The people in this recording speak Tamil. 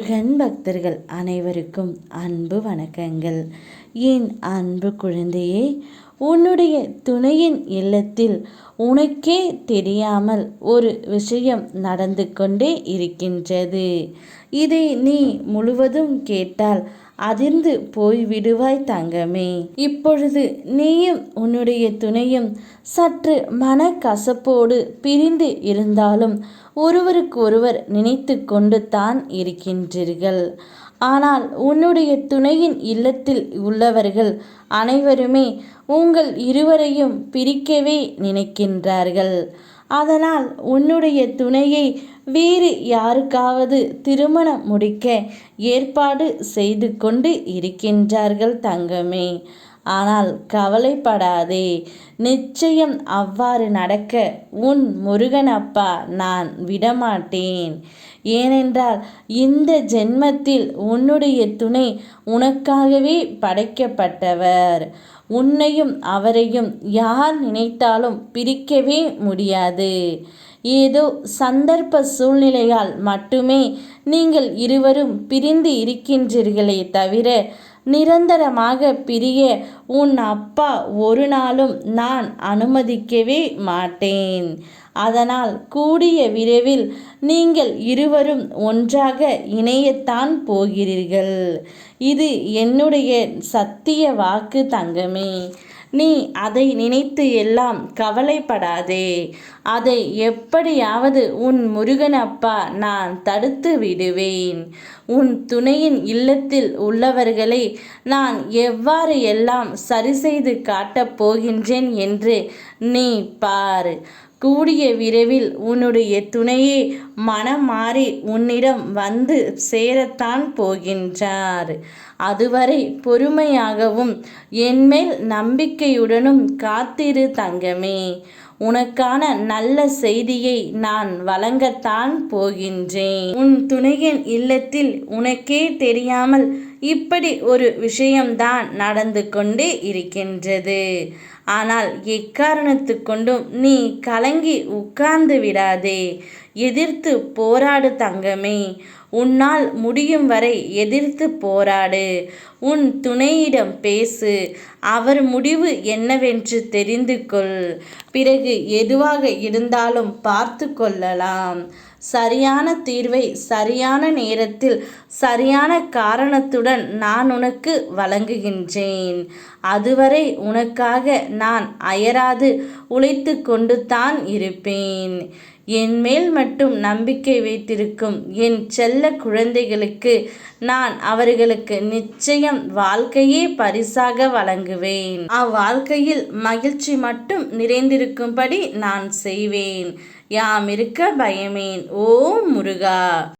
முருகன் பக்தர்கள் அனைவருக்கும் அன்பு வணக்கங்கள். என் அன்பு குழந்தையே, உன்னுடைய துணையின் இல்லத்தில் உனக்கே தெரியாமல் ஒரு விஷயம் நடந்து கொண்டே இருக்கின்றது. இதை நீ முழுவதும் கேட்டால் அதிர்ந்து போய்விடுவாய் தங்கமே. இப்பொழுது நீயும் உன்னுடைய துணையும் சற்று மனக்கசப்போடு பிரிந்து இருந்தாலும் ஒருவருக்கொருவர் நினைத்து கொண்டு தான் இருக்கின்றீர்கள். ஆனால் உன்னுடைய துணையின் இல்லத்தில் உள்ளவர்கள் அனைவருமே உங்கள் இருவரையும் பிரிக்கவே நினைக்கின்றார்கள். அதனால் உன்னுடைய துணையை வேறு யாருக்காவது திருமணம் முடிக்க ஏற்பாடு செய்து கொண்டு இருக்கின்றார்கள் தங்கமே. ஆனால் கவலைப்படாதே, நிச்சயம் அவ்வாறு நடக்க உன் முருகனப்பா நான் விடமாட்டேன். ஏனென்றால் இந்த ஜென்மத்தில் உன்னுடைய துணை உனக்காகவே படைக்கப்பட்டவர். உன்னையும் அவரையும் யார் நினைத்தாலும் பிரிக்கவே முடியாது. ஏதோ சந்தர்ப்ப சூழ்நிலையால் மட்டுமே நீங்கள் இருவரும் பிரிந்து இருக்கின்றீர்களே தவிர நிரந்தரமாக பிரிய உன் அப்பா ஒரு நாளும் நான் அனுமதிக்கவே மாட்டேன். அதனால் கூடிய விரைவில் நீங்கள் இருவரும் ஒன்றாக இணையத்தான் போகிறீர்கள். இது என்னுடைய சத்திய வாக்கு தங்கமே. நீ அதை நினைத்து எல்லாம் கவலைப்படாதே. அதை எப்படியாவது உன் முருகனப்பா நான் தடுத்து விடுவேன். உன் துணையின் இல்லத்தில் உள்ளவர்களை நான் எவ்வாறு எல்லாம் சரி செய்து காட்டப் போகின்றேன் என்று நீ பார். கூடிய விரைவில் உன்னுடைய துணையே மனம் மாறி உன்னிடம் வந்து சேரத்தான் போகின்றார். அதுவரை பொறுமையாகவும் என்மேல் நம்பிக்கையுடனும் காத்திரு தங்கமே. உனக்கான நல்ல செய்தியை நான் வழங்கத்தான் போகின்றேன். உன் துணையின் இல்லத்தில் உனக்கே தெரியாமல் இப்படி ஒரு விஷயம்தான் நடந்து கொண்டே இருக்கின்றது. ஆனால் எக்காரணத்து கொண்டும் நீ கலங்கி உட்கார்ந்து விடாதே. எதிர்த்து போராடு தங்கமே. உன்னால் முடியும் வரை எதிர்த்து போராடு. உன் துணையிடம் பேசு. அவர் முடிவு என்னவென்று தெரிந்து கொள். பிறகு எதுவாக இருந்தாலும் பார்த்து கொள்ளலாம். சரியான தீர்வை சரியான நேரத்தில் சரியான காரணத்துடன் நான் உனக்கு வழங்குகின்றேன். அதுவரை உனக்காக நான் அயராது உழைத்து கொண்டு தான் இருப்பேன். என் மேல் மட்டும் நம்பிக்கை வைத்திருக்கும் என் செல்ல குழந்தைகளுக்கு நான் அவர்களுக்கு நிச்சயம் வாழ்க்கையே பரிசாக வழங்குவேன். அவ்வாழ்க்கையில் மகிழ்ச்சி மட்டும் நிறைந்திருக்கும்படி நான் செய்வேன். யாம் இருக்க பயமேன். ஓம் முருகா.